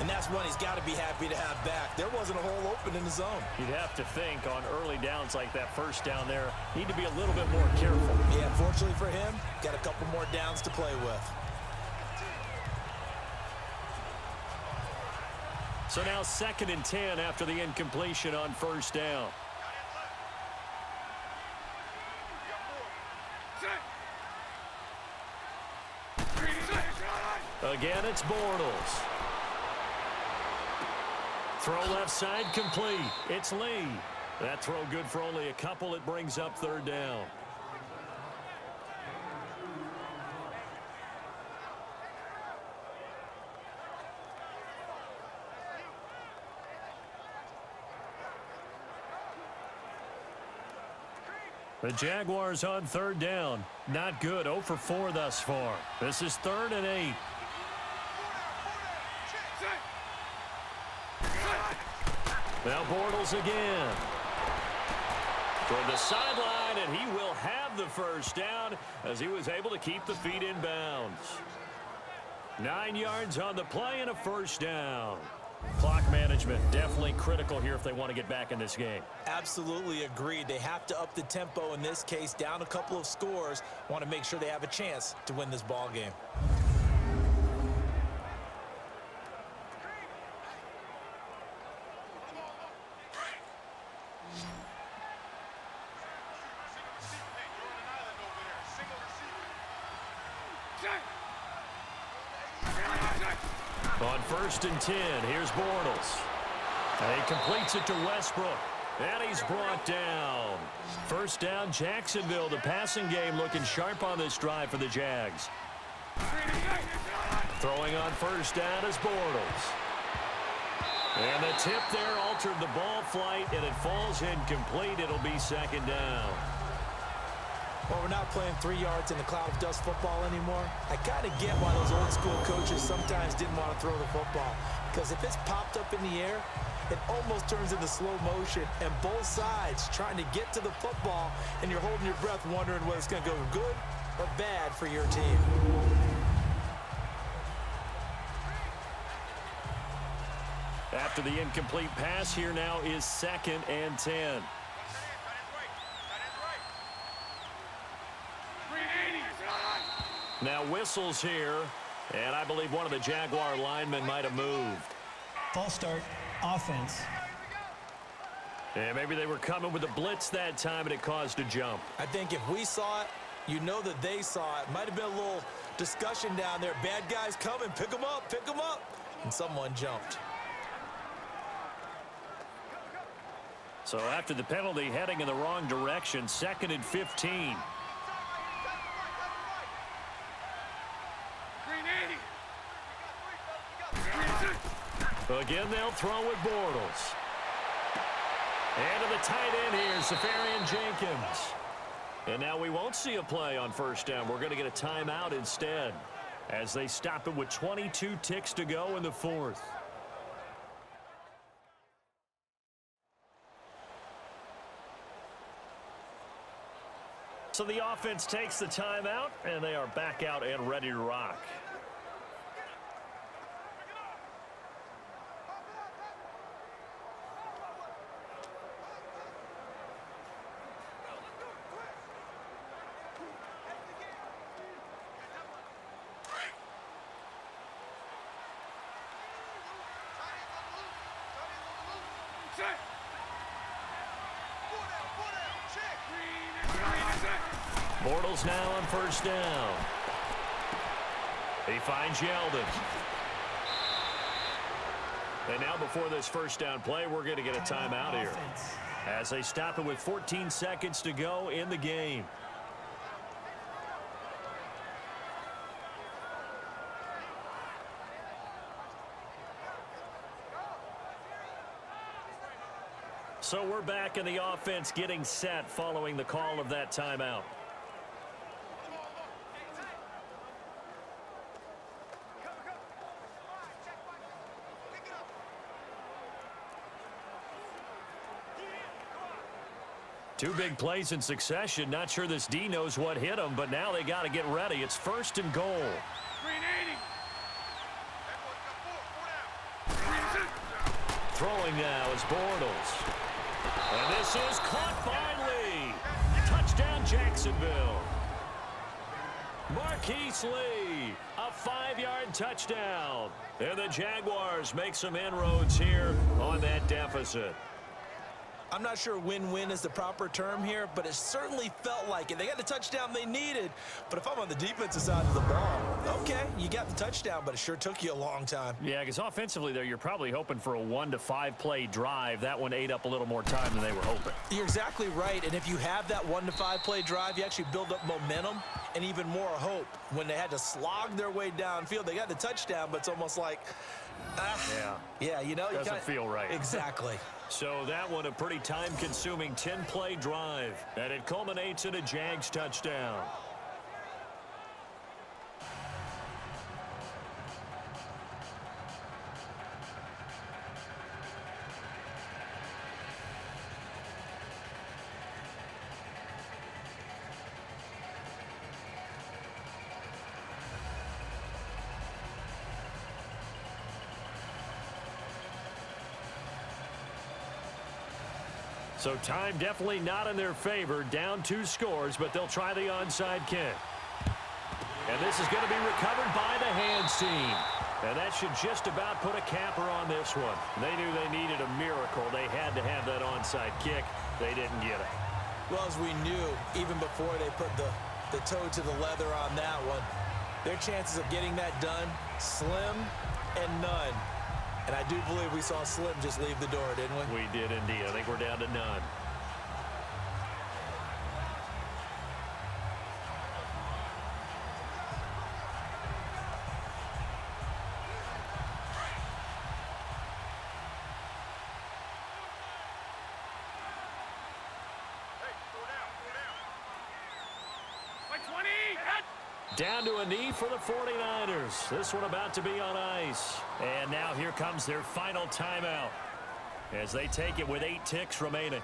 And that's one he's got to be happy to have back. There wasn't a hole open in the zone. You'd have to think on early downs like that first down there, need to be a little bit more careful. Yeah, fortunately for him, got a couple more downs to play with. So now 2nd and 10 after the incompletion on first down. Again, it's Bortles. Throw left side complete. It's Lee. That throw good for only a couple. It brings up 3rd down. The Jaguars on 3rd down. Not good. 0 for 4 thus far. This is 3rd and 8. Now Bortles again. Toward the sideline, and he will have the first down as he was able to keep the feet in bounds. 9 yards on the play and a first down. Clock management definitely critical here if they want to get back in this game. Absolutely agreed. They have to up the tempo in this case, down a couple of scores. Want to make sure they have a chance to win this ball game. On 1st and 10, here's Bortles. And he completes it to Westbrook. And he's brought down. First down, Jacksonville. The passing game looking sharp on this drive for the Jags. Throwing on first down is Bortles. And the tip there altered the ball flight, and it falls incomplete. It'll be second down. Well, we're not playing 3 yards in the cloud of dust football anymore. I kind of get why those old school coaches sometimes didn't want to throw the football. Because if it's popped up in the air, it almost turns into slow motion. And both sides trying to get to the football, and you're holding your breath wondering whether it's going to go good or bad for your team. After the incomplete pass, here now is 2nd and 10. Now whistles here, and I believe one of the Jaguar linemen might have moved. False start, offense. And maybe they were coming with a blitz that time, and it caused a jump. I think if we saw it, you know that they saw it. Might have been a little discussion down there. Bad guys coming, pick them up, pick them up. And someone jumped. So after the penalty, heading in the wrong direction, 2nd and 15. Again, they'll throw with Bortles. And to the tight end here, Safarian Jenkins. And now we won't see a play on first down. We're going to get a timeout instead as they stop it with 22 ticks to go in the 4th. So the offense takes the timeout, and they are back out and ready to rock. Bortles now on first down. He finds Yeldon. And now before this first down play, we're going to get a timeout here as they stop it with 14 seconds to go in the game. So we're back in the offense getting set following the call of that timeout. Two big plays in succession. Not sure this D knows what hit him, but now they got to get ready. It's 1st and goal. Throwing now is Bortles. And this is caught by Lee. Touchdown, Jacksonville. Marquise Lee, a 5-yard touchdown. And the Jaguars make some inroads here on that deficit. I'm not sure win-win is the proper term here, but it certainly felt like it. They got the touchdown they needed, but if I'm on the defensive side of the ball, okay, you got the touchdown, but it sure took you a long time. Yeah, because offensively there, you're probably hoping for a 1 to 5 play drive. That one ate up a little more time than they were hoping. You're exactly right, and if you have that 1 to 5 play drive, you actually build up momentum and even more hope. When they had to slog their way downfield, they got the touchdown, but it's almost like, yeah, you know, doesn't feel right. Exactly. So that one a pretty time-consuming 10-play drive, and it culminates in a Jags touchdown. So time definitely not in their favor. Down 2 scores, but they'll try the onside kick. And this is going to be recovered by the hands team. And that should just about put a capper on this one. They knew they needed a miracle. They had to have that onside kick. They didn't get it. Well, as we knew, even before they put the toe to the leather on that one, their chances of getting that done, slim and none. And I do believe we saw Slim just leave the door, didn't we? We did indeed. I think we're down to none. Down to a knee for the 49ers. This one about to be on ice. And now here comes their final timeout as they take it with 8 ticks remaining.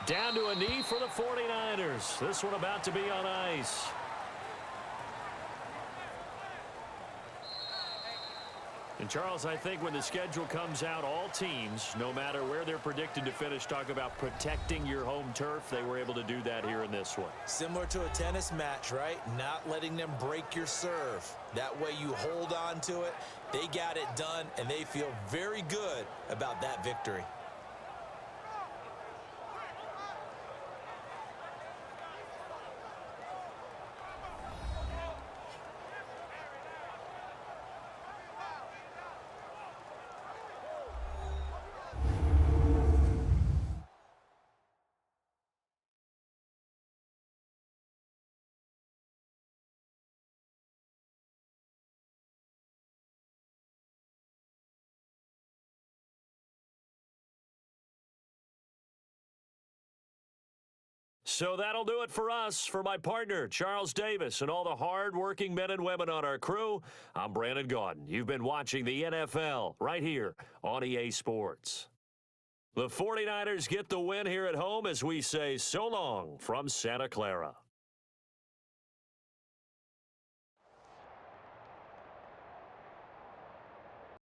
Down to a knee for the 49ers. This one about to be on ice. And Charles, I think when the schedule comes out, all teams, no matter where they're predicted to finish, talk about protecting your home turf. They were able to do that here in this one. Similar to a tennis match, right? Not letting them break your serve. That way you hold on to it. They got it done, and they feel very good about that victory. So that'll do it for us. For my partner, Charles Davis, and all the hard-working men and women on our crew, I'm Brandon Gaudin. You've been watching the NFL right here on EA Sports. The 49ers get the win here at home as we say so long from Santa Clara.